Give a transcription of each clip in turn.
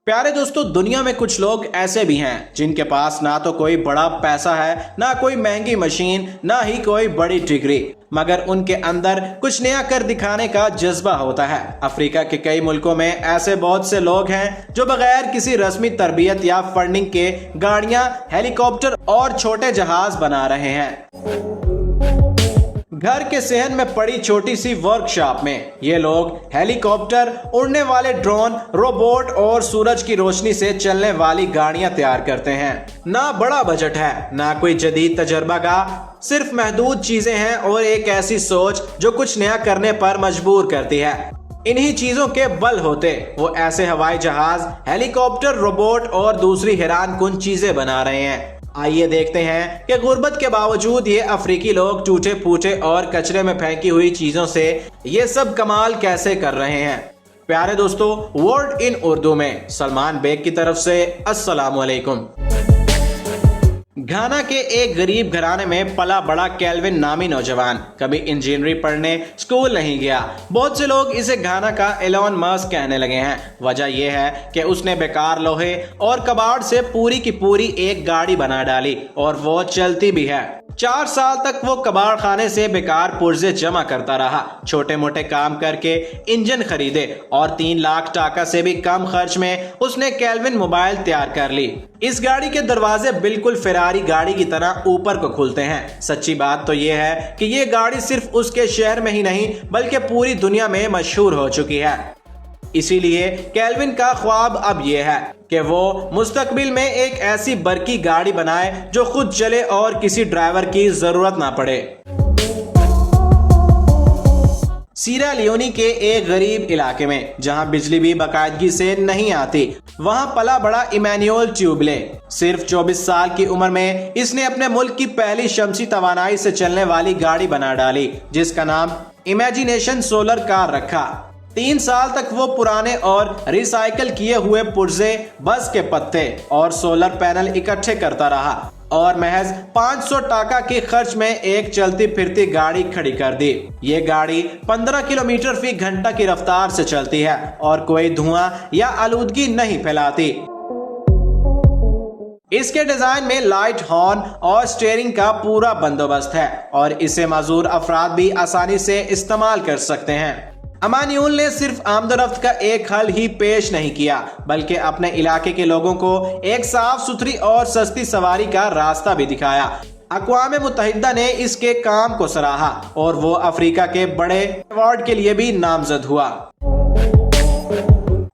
प्यारे दोस्तों, दुनिया में कुछ लोग ऐसे भी हैं जिनके पास ना तो कोई बड़ा पैसा है, ना कोई महंगी मशीन, ना ही कोई बड़ी डिग्री, मगर उनके अंदर कुछ नया कर दिखाने का जज्बा होता है। अफ्रीका के कई मुल्कों में ऐसे बहुत से लोग हैं जो बगैर किसी रस्मी तरबियत या फंडिंग के गाड़ियां, हेलीकॉप्टर और छोटे जहाज बना रहे हैं। घर के सहन में पड़ी छोटी सी वर्कशॉप में ये लोग हेलीकॉप्टर, उड़ने वाले ड्रोन, रोबोट और सूरज की रोशनी से चलने वाली गाड़ियां तैयार करते हैं। ना बड़ा बजट है, ना कोई जदीद तजर्बा का, सिर्फ महदूद चीजें हैं और एक ऐसी सोच जो कुछ नया करने पर मजबूर करती है। इन्हीं चीजों के बल होते वो ऐसे हवाई जहाज, हेलीकॉप्टर, रोबोट और दूसरी हैरान कुन चीजें बना रहे हैं। आइए देखते हैं कि गुर्बत के बावजूद ये अफ्रीकी लोग टूटे फूटे और कचरे में फेंकी हुई चीजों से ये सब कमाल कैसे कर रहे हैं। प्यारे दोस्तों, वर्ड इन उर्दू में सलमान बेग की तरफ से अस्सलाम वालेकुम। घाना के एक गरीब घराने में पला बड़ा केल्विन नामी नौजवान कभी इंजीनियरिंग पढ़ने स्कूल नहीं गया। बहुत से लोग इसे घाना का एलोन मस्क कहने लगे हैं। वजह यह है कि उसने बेकार लोहे और कबाड़ से पूरी की पूरी एक गाड़ी बना डाली और वो चलती भी है। 4 साल तक वो कबाड़ खाने से बेकार पुर्जे जमा करता रहा, छोटे मोटे काम करके इंजन खरीदे और 3 लाख टाका से भी कम खर्च में उसने केल्विन मोबाइल तैयार कर ली। इस गाड़ी के दरवाजे बिल्कुल फेरारी गाड़ी की तरह ऊपर को खुलते हैं। सच्ची बात तो ये है कि ये गाड़ी सिर्फ उसके शहर में ही नहीं बल्कि पूरी दुनिया में मशहूर हो चुकी है। इसीलिए केल्विन का ख्वाब अब ये है कि वो मुस्तकबिल में एक ऐसी बरकी गाड़ी बनाए जो खुद चले और किसी ड्राइवर की जरूरत ना पड़े। सीरा लियोनी के एक गरीब इलाके में जहां बिजली भी बाकायदगी से नहीं आती, वहां पला बड़ा इमैनुअल ट्यूबले। सिर्फ 24 साल की उम्र में इसने अपने मुल्क की पहली शमसी तवानाई से चलने वाली गाड़ी बना डाली, जिसका नाम इमेजिनेशन सोलर कार रखा। 3 साल तक वो पुराने और रिसाइकल किए हुए पुर्जे, बस के पत्ते और सोलर पैनल इकट्ठे करता रहा और महज 500 टाका के खर्च में एक चलती फिरती गाड़ी खड़ी कर दी। ये गाड़ी 15 किलोमीटर फी घंटा की रफ्तार से चलती है और कोई धुआं या आलूदगी नहीं फैलाती। इसके डिजाइन में लाइट, हॉर्न और स्टीयरिंग का पूरा बंदोबस्त है और इसे माजूर अफराद भी आसानी से इस्तेमाल कर सकते हैं। अमान्यूल ने सिर्फ आमदोरफ्त का एक हल ही पेश नहीं किया बल्कि अपने इलाके के लोगों को एक साफ सुथरी और सस्ती सवारी का रास्ता भी दिखाया। अक़वाम मुत्तहिदा ने इसके काम को सराहा और वो अफ्रीका के बड़े अवार्ड के लिए भी नामजद हुआ।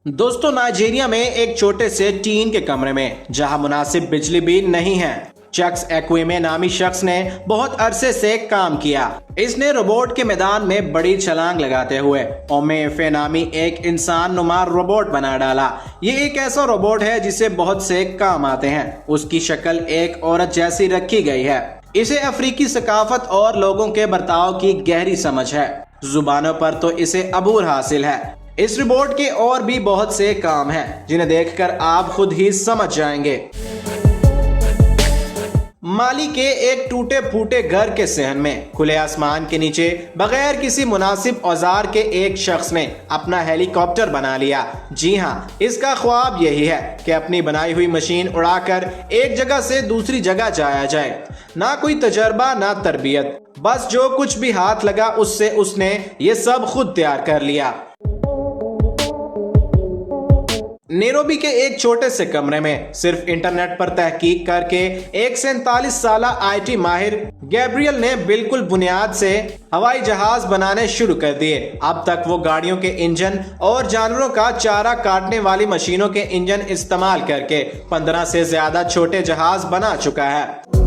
दोस्तों, नाइजीरिया में एक छोटे से टीन के कमरे में जहां मुनासिब बिजली भी नहीं है, चक्स एक्विमे नामी शख्स ने बहुत अरसे से काम किया। इसने रोबोट के मैदान में बड़ी छलांग लगाते हुए ओमेफे नामी एक इंसान नुमा रोबोट बना डाला। ये एक ऐसा रोबोट है जिसे बहुत से काम आते हैं। उसकी शक्ल एक औरत जैसी रखी गई है। इसे अफ्रीकी सकाफत और लोगों के बर्ताव की गहरी समझ है। जुबानों पर तो इसे अबूर हासिल है। इस रोबोट के और भी बहुत से काम हैं जिन्हें देखकर आप खुद ही समझ जाएंगे। माली के एक टूटे फूटे घर के सहन में खुले आसमान के नीचे बगैर किसी मुनासिब औजार के एक शख्स ने अपना हेलीकॉप्टर बना लिया। जी हाँ, इसका ख्वाब यही है कि अपनी बनाई हुई मशीन उड़ाकर एक जगह से दूसरी जगह जाया जाए। ना कोई तजर्बा, ना तरबियत, बस जो कुछ भी हाथ लगा उससे उसने ये सब खुद तैयार कर लिया। नैरोबी के एक छोटे से कमरे में सिर्फ इंटरनेट पर तहकीक करके एक 47 साला IT माहिर गैब्रियल ने बिल्कुल बुनियाद से हवाई जहाज बनाने शुरू कर दिए। अब तक वो गाड़ियों के इंजन और जानवरों का चारा काटने वाली मशीनों के इंजन इस्तेमाल करके 15 से ज्यादा छोटे जहाज बना चुका है।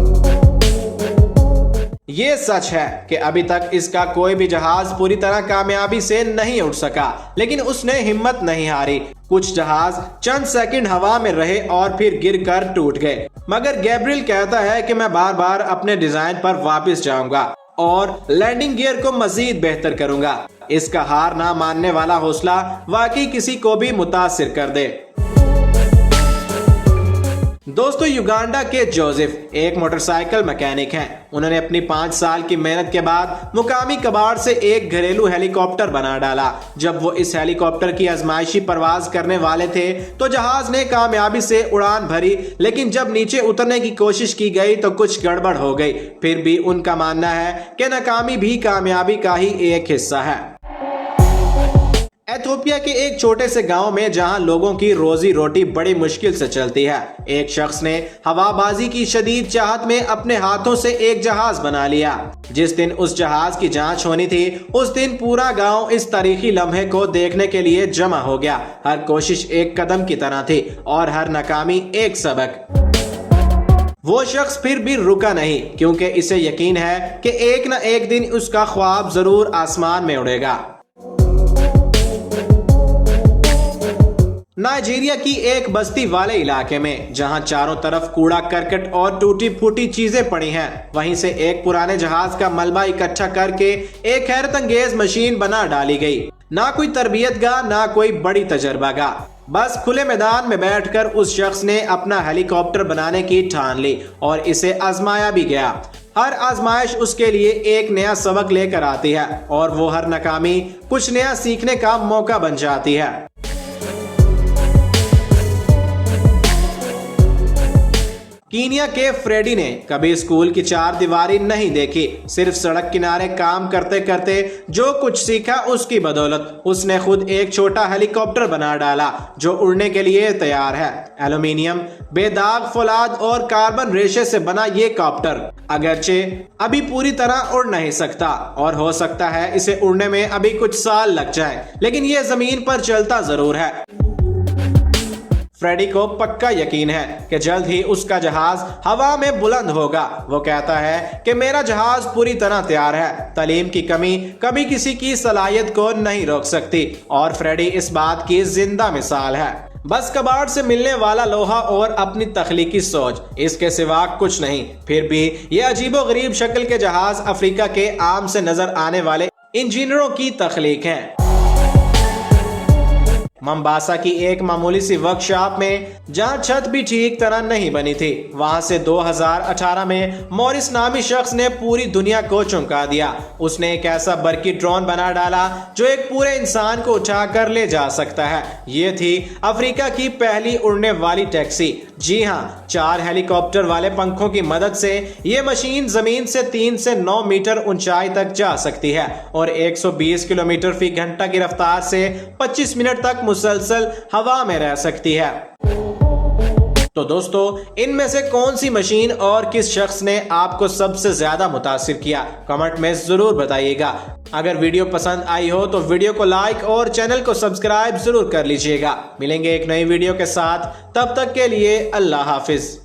ये सच है कि अभी तक इसका कोई भी जहाज पूरी तरह कामयाबी से नहीं उड़ सका, लेकिन उसने हिम्मत नहीं हारी। कुछ जहाज चंद सेकंड हवा में रहे और फिर गिरकर टूट गए, मगर गैब्रियल कहता है कि मैं बार बार अपने डिजाइन पर वापस जाऊंगा और लैंडिंग गियर को मजीद बेहतर करूंगा। इसका हार ना मानने वाला हौसला वाकई किसी को भी मुतासिर कर दे। दोस्तों, युगांडा के जोसेफ एक मोटरसाइकिल मैकेनिक हैं। उन्होंने अपनी 5 साल की मेहनत के बाद मुकामी कबाड़ से एक घरेलू हेलीकॉप्टर बना डाला। जब वो इस हेलीकॉप्टर की आजमाइशी परवाज करने वाले थे तो जहाज ने कामयाबी से उड़ान भरी, लेकिन जब नीचे उतरने की कोशिश की गई तो कुछ गड़बड़ हो गई। फिर भी उनका मानना है कि नाकामी भी कामयाबी का ही एक हिस्सा है। एथियोपिया के एक छोटे से गांव में जहां लोगों की रोजी रोटी बड़ी मुश्किल से चलती है, एक शख्स ने हवाबाजी की शदीद चाहत में अपने हाथों से एक जहाज बना लिया। जिस दिन उस जहाज की जांच होनी थी, उस दिन पूरा गांव इस तारीखी लम्हे को देखने के लिए जमा हो गया। हर कोशिश एक कदम की तरह थी और हर नाकामी एक सबक। वो शख्स फिर भी रुका नहीं, क्योंकि इसे यकीन है कि एक न एक दिन उसका ख्वाब जरूर आसमान में उड़ेगा। नाइजीरिया की एक बस्ती वाले इलाके में, जहां चारों तरफ कूड़ा करकट और टूटी फूटी चीजें पड़ी हैं, वहीं से एक पुराने जहाज का मलबा इकट्ठा करके एक हैरत अंगेज मशीन बना डाली गई। ना कोई तरबियतगाह, ना कोई बड़ी तजर्बागाह, बस खुले मैदान में बैठकर उस शख्स ने अपना हेलीकॉप्टर बनाने की ठान ली और इसे आजमाया भी गया। हर आजमाइश उसके लिए एक नया सबक लेकर आती है और वो हर नाकामी कुछ नया सीखने का मौका बन जाती है। कीनिया के फ्रेडी ने कभी स्कूल की चार दीवारी नहीं देखी। सिर्फ सड़क किनारे काम करते करते जो कुछ सीखा, उसकी बदौलत उसने खुद एक छोटा हेलीकॉप्टर बना डाला जो उड़ने के लिए तैयार है। एल्यूमिनियम, बेदाग फौलाद और कार्बन रेशे से बना ये कॉप्टर अगरचे अभी पूरी तरह उड़ नहीं सकता और हो सकता है इसे उड़ने में अभी कुछ साल लग जाए, लेकिन ये जमीन पर चलता जरूर है। फ्रेडी को पक्का यकीन है कि जल्द ही उसका जहाज हवा में बुलंद होगा। वो कहता है कि मेरा जहाज पूरी तरह तैयार है। तालीम की कमी कभी किसी की सलाहियत को नहीं रोक सकती और फ्रेडी इस बात की जिंदा मिसाल है। बस कबाड़ से मिलने वाला लोहा और अपनी तख्लीकी सोच, इसके सिवा कुछ नहीं। फिर भी ये अजीबोगरीब शक्ल के जहाज अफ्रीका के आम से नजर आने वाले इंजीनियरों की तख्लीक है। मंबासा की एक मामूली सी वर्कशॉप में जहां छत भी ठीक तरह नहीं बनी थी, वहां से 2018 में मॉरिस नामी शख्स ने पूरी दुनिया को चौंका दिया। उसने एक ऐसा बरकी ड्रोन बना डाला जो एक पूरे इंसान को उठा कर ले जा सकता है। ये थी अफ्रीका की पहली उड़ने वाली टैक्सी। जी हाँ, 4 हेलीकॉप्टर वाले पंखों की मदद से ये मशीन जमीन से 3 से 9 मीटर ऊंचाई तक जा सकती है और 120 किलोमीटर फी घंटा की रफ्तार से 25 मिनट तक मुसलसल हवा में रह सकती है। तो दोस्तों, इनमें से कौन सी मशीन और किस शख्स ने आपको सबसे ज्यादा मुतासिर किया, कमेंट में जरूर बताइएगा। अगर वीडियो पसंद आई हो तो वीडियो को लाइक और चैनल को सब्सक्राइब जरूर कर लीजिएगा। मिलेंगे एक नई वीडियो के साथ, तब तक के लिए अल्लाह हाफिज।